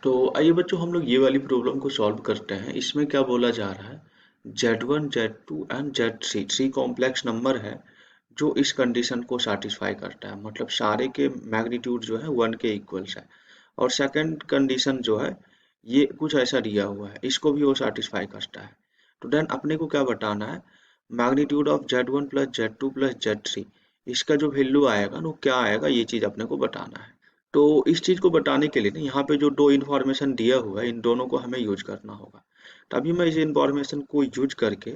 तो आइए बच्चों हम लोग ये वाली प्रॉब्लम को सॉल्व करते हैं। इसमें क्या बोला जा रहा है, Z1 Z2 and Z3 three complex number है जो इस कंडीशन को सेटिस्फाई करता है, मतलब सारे के मैग्नीट्यूड जो है 1 के इक्वल्स है। और सेकंड कंडीशन जो है ये कुछ ऐसा दिया हुआ है, इसको भी वो सेटिस्फाई करता है। तो देन अपने को क्या बताना है, magnitude of Z1 plus Z2 plus Z3 इसका जो वैल्यू आएगा वो क्या आएगा, ये चीज अपने को बताना है। तो इस चीज को बताने के लिए ना यहाँ पे जो दो इन्फॉर्मेशन दिया हुआ है इन दोनों को हमें यूज करना होगा। तभी मैं इस इन्फॉर्मेशन को यूज करके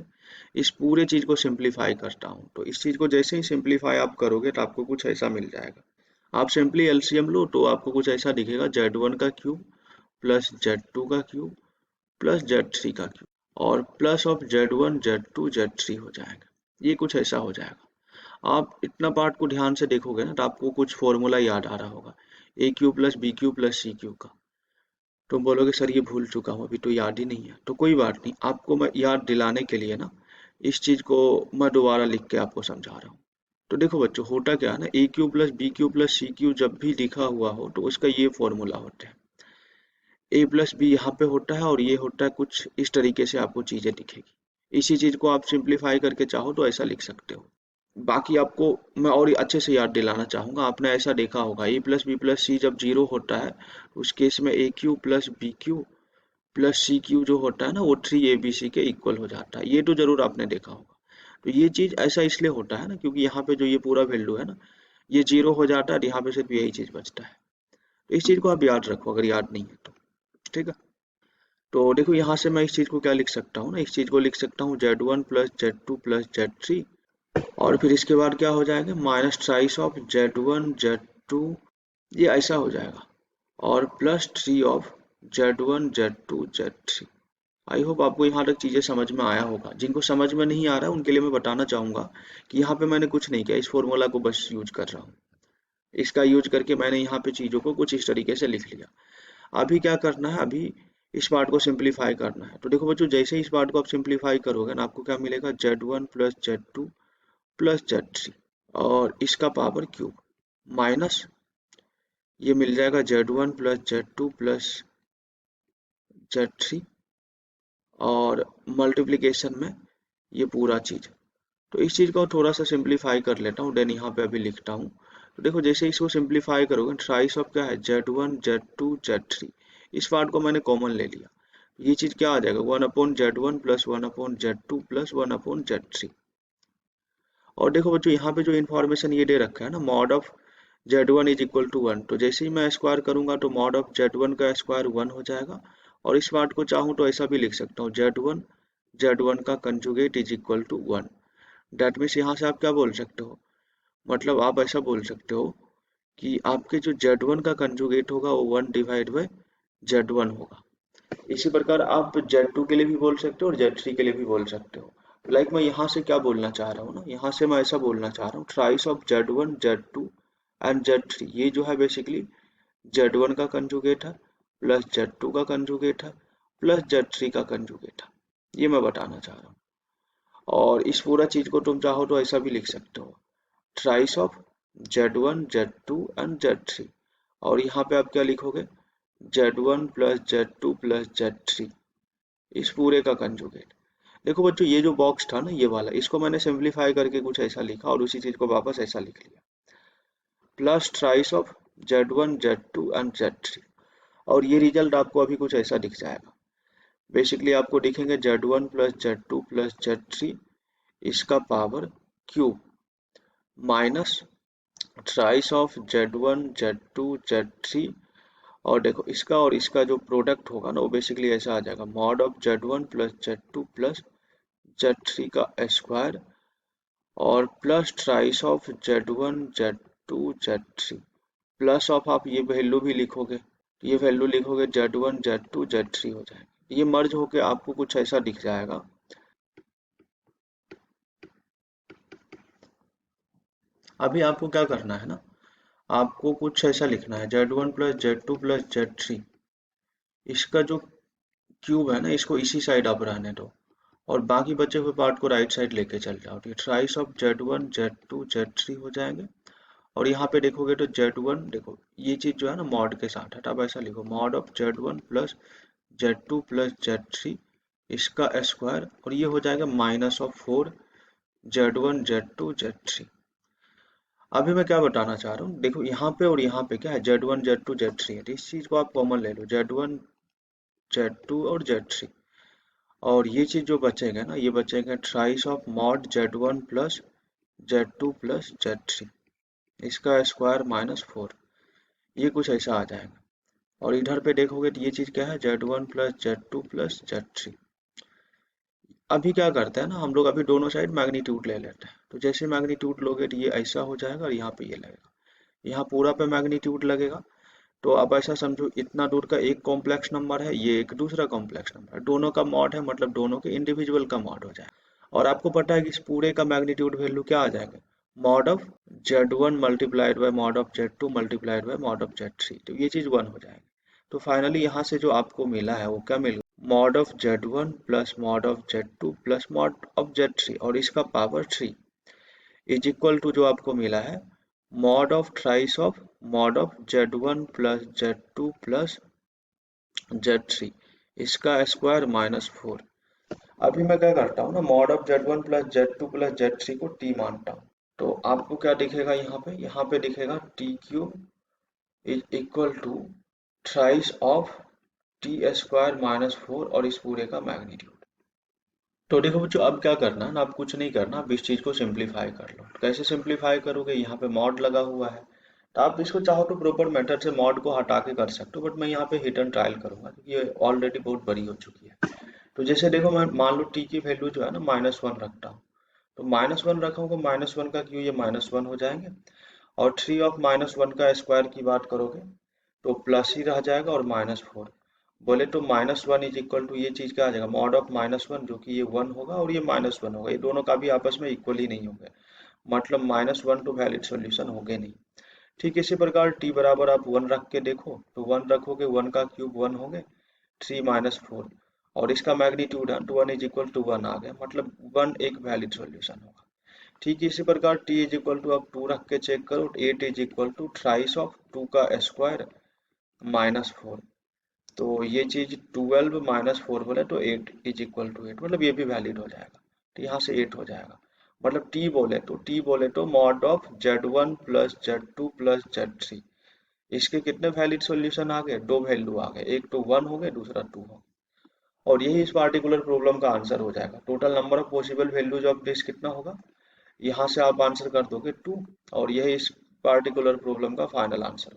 इस पूरे चीज को सिंप्लीफाई करता हूँ। तो इस चीज को जैसे ही सिंप्लीफाई आप करोगे तो आपको कुछ ऐसा मिल जाएगा। आप सिंपली एलसीएम लो तो आपको कुछ ऐसा दिखेगा, Z1 का क्यूब प्लस Z2 का क्यूब प्लस Z3 का क्यूब और plus of Z1 Z2 Z3 हो जाएगा। ये कुछ ऐसा हो जाएगा। आप इतना पार्ट को ध्यान से देखोगे ना तो आपको कुछ फॉर्मूला याद आ रहा होगा, a cube plus b cube plus c cube का। तुम बोलोगे सर ये भूल चुका हूँ, अभी तो याद ही नहीं है। तो कोई बात नहीं, आपको मैं याद दिलाने के लिए ना इस चीज को मैं दोबारा लिख के आपको समझा रहा हूँ। तो देखो बच्चों, होता क्या है ना, a cube plus b cube plus c cube जब भी लिखा हुआ हो तो उसका ये फॉर्मूला होता है। ए प्लस बी यहाँ पे होता है और ये होता है, कुछ इस तरीके से आपको चीजें दिखेगी। इसी चीज को आप सिंप्लीफाई करके चाहो तो ऐसा लिख सकते हो। बाकी आपको मैं और अच्छे से याद दिलाना चाहूंगा, आपने ऐसा देखा होगा a plus b plus c जब जीरो होता है उस केस में a cube plus b cube plus c cube जो होता है ना वो 3 ABC के इक्वल हो जाता है। ये तो जरूर आपने देखा होगा। तो ये चीज ऐसा इसलिए होता है ना क्योंकि यहाँ पे जो ये पूरा वैल्यू है ना ये जीरो हो जाता है, यहाँ पे सिर्फ यही चीज बचता है। तो इस चीज को आप याद रखो अगर याद नहीं है तो। ठीक है। तो देखो यहाँ से मैं इस चीज को क्या लिख सकता हूँ ना, इस चीज को लिख सकता हूँ Z1 plus Z2 plus Z3 और फिर इसके बाद क्या हो जाएगा, माइनस ट्राइस ऑफ Z1 Z2, ये ऐसा हो जाएगा और plus 3 of Z1 Z2 Z3। I hope आपको यहाँ तक चीजें समझ में आया होगा। जिनको समझ में नहीं आ रहा है उनके लिए मैं बताना चाहूंगा कि यहाँ पे मैंने कुछ नहीं किया, इस फॉर्मूला को बस यूज कर रहा हूँ। इसका यूज करके मैंने यहाँ पे चीजों को कुछ इस तरीके से लिख लिया। अभी क्या करना है, अभी इस पार्ट को सिंप्लीफाई करना है। तो देखो बच्चों, जैसे ही इस पार्ट को आप सिंप्लीफाई करोगे ना आपको क्या मिलेगा, Z1 plus Z2 plus Z3 और इसका पावर क्यूब माइनस ये मिल जाएगा Z1 plus Z2 plus Z3 और मल्टीप्लिकेशन में ये पूरा चीज। तो इस चीज को थोड़ा सा सिंप्लीफाई कर लेता हूँ, देन यहाँ पे अभी लिखता हूँ। तो देखो जैसे इसको सिंप्लीफाई करोगे ट्राइस ऑफ क्या है, Z1 Z2 Z3, इस पार्ट को मैंने कॉमन ले लिया। ये चीज क्या आ जाएगा, 1/Z1 plus 1/Z2 plus 1/Z3। और देखो बच्चों यहाँ पे जो इन्फॉर्मेशन ये दे रखा है ना, mod of Z1 is equal to 1, तो जैसे ही मैं स्क्वायर करूंगा तो मॉड ऑफ Z1 का स्क्वायर 1 हो जाएगा। और इस पार्ट को चाहूँ तो ऐसा भी लिख सकता हूँ, Z1 का conjugate is equal to 1। That means यहाँ से आप क्या बोल सकते हो, मतलब आप ऐसा बोल सकते हो कि आपके जो Z1 का कंजुगेट होगा वो 1 डिवाइड बाई Z1 होगा। इसी प्रकार आप Z2 के लिए भी बोल सकते हो और Z3 के लिए भी बोल सकते हो। लाइक मैं यहाँ से क्या बोलना चाह रहा हूँ ना, यहाँ से मैं ऐसा बोलना चाह रहा हूँ, ट्राइस of Z1 Z2 and Z3, ये जो है बेसिकली Z1 का कंजुगेट है प्लस Z2 का कंजुगेट है प्लस Z3 का कंजुगेट है। ये मैं बताना चाह रहा हूँ। और इस पूरा चीज को तुम चाहो तो ऐसा भी लिख सकते हो, ट्राइस of Z1 Z2 and Z3। और यहाँ पे आप क्या लिखोगे, Z1 plus Z2 plus Z3, इस पूरे का कंजुगेट। देखो बच्चों ये जो बॉक्स था ना ये वाला, इसको मैंने सिंप्लीफाई करके कुछ ऐसा लिखा और उसी चीज को वापस ऐसा लिख लिया, plus ट्राइस of Z1 Z2 and Z3। और ये रिजल्ट आपको अभी कुछ ऐसा दिख जाएगा। बेसिकली आपको दिखेंगे Z1 plus Z2 plus Z3 इसका power cube minus ट्राइस of Z1 Z2 Z3। और देखो इसका और इसका जो प्रोडक्ट होगा ना वो बेसिकली ऐसा आ जाएगा, mod of Z1 plus Z2 plus Z3 का स्क्वायर और plus ट्राइस of Z1 Z2 Z3 plus of आप ये वैल्यू भी लिखोगे, ये वैल्यू लिखोगे Z1 Z2 Z3 हो जाएगा। ये मर्ज होके आपको कुछ ऐसा दिख जाएगा। अभी आपको क्या करना है ना, आपको कुछ ऐसा लिखना है, Z1 plus Z2 plus Z3 इसका जो क्यूब है ना इसको इसी साइड आप रहने दो और बाकी बचे हुए पार्ट को राइट साइड लेके चल जाओ। तो ट्राइस ऑफ Z1 Z2 Z3 हो जाएंगे और यहाँ पे देखोगे तो Z1 देखो ये चीज जो है ना मॉड के साथ है, तब ऐसा लिखो mod of Z1 plus Z2 plus Z3 इसका स्क्वायर, और ये हो जाएगा minus of 4 Z1 Z2 Z3। अभी मैं क्या बताना चाह रहा हूँ, देखो यहाँ पे और यहाँ पे क्या है Z1 Z2 Z3 है, तो इस चीज को आप कॉमन ले लो Z1 Z2 और Z3, और ये चीज जो बचेगा ना ये बचेगा thrice of mod Z1 plus Z2 plus Z3 इसका स्क्वायर माइनस 4, ये कुछ ऐसा आ जाएगा। और इधर पे देखोगे तो ये चीज क्या है Z1 plus Z2 plus Z3। अभी क्या करते हैं ना हम लोग, अभी दोनों साइड मैग्नीट्यूड ले लेते हैं, तो जैसे मैग्नीट्यूड लोगे तो ये ऐसा हो जाएगा और यहाँ पे ये लगेगा, यहाँ पूरा पे मैग्नीट्यूड लगेगा। तो अब ऐसा समझो इतना दूर का एक कॉम्प्लेक्स नंबर है, ये एक दूसरा कॉम्प्लेक्स नंबर है, दोनों का मॉड है, मतलब दोनों के इंडिविजुअल का मॉड हो जाएगा। और आपको पता है कि इस पूरे का मैग्नीट्यूड वैल्यू क्या आ जाएगा, mod of Z1 multiplied by mod of Z2 multiplied by mod of Z3, तो ये चीज 1 हो जाएगी। तो फाइनली यहाँ से जो आपको मिला है वो क्या मिल गया, mod of Z1 plus mod of Z2 plus mod of Z3 और इसका पावर 3 इज इक्वल टू जो आपको मिला है mod of thrice of mod of Z1 plus Z2 plus Z3 इसका स्क्वायर माइनस 4। अभी मैं क्या करता हूँ ना, mod of Z1 plus Z2 plus Z3 को t मानता हूँ, तो आपको क्या दिखेगा यहाँ पे दिखेगा t cube is equal to thrice of T square minus 4 और इस पूरे का मैग्नीट्यूड। तो देखो बच्चों अब क्या करना है ना, अब कुछ नहीं करना, अब इस चीज को सिंप्लीफाई कर लो। कैसे सिंप्लीफाई करोगे, यहाँ पे मॉड लगा हुआ है, तो आप इसको चाहो तो प्रॉपर मेथड से मॉड को हटा के कर सकते हो, बट मैं यहाँ पे हिट एंड ट्रायल करूंगा क्योंकि ये ऑलरेडी बहुत बड़ी हो चुकी है। तो जैसे देखो मैं मान लो टी की वैल्यू जो है ना -1 रखता हूँ, तो -1 रखोगे -1 का क्यों ये -1 हो जाएंगे, और 3 ऑफ -1 का स्क्वायर की बात करोगे तो प्लस ही रह जाएगा और -4। बोले तो -1 इज इक्वल टू ये चीज क्या आ जाएगा, मॉड ऑफ -1 जो कि ये 1 होगा और ये -1 होगा, ये दोनों का भी आपस में इक्वल ही नहीं होंगे, मतलब -1 तो वैलिड सॉल्यूशन होंगे नहीं। ठीक इसी प्रकार t बराबर आप 1 रख के देखो, तो 1 रखोगे 1 का क्यूब 1 होंगे 3 माइनस 4, और इसका मैग्नीट्यूड है तो 1 इज इक्वल टू 1 आ गया, मतलब 1 एक वैलिड सॉल्यूशन होगा। ठीक इसी प्रकार t इज इक्वल टू आप 2 रख के चेक करो, 8 is equal to thrice of 2 का स्क्वायर -4, तो ये चीज 12 माइनस 4 बोले तो 8 इज इक्वल टू 8, मतलब ये भी वैलिड हो जाएगा, तो यहाँ से 8 हो जाएगा। मतलब t बोले तो mod of Z1 plus Z2 plus Z3 इसके कितने वैलिड सॉल्यूशन आ गए, दो वैल्यू आ गए, एक तो 1 हो गए दूसरा 2 हो, और यही इस पार्टिकुलर प्रॉब्लम का आंसर हो जाएगा। Total number of possible values of this कितना होगा, यहाँ से आप आंसर कर दोगे 2, और यही इस पार्टिकुलर प्रॉब्लम का फाइनल आंसर।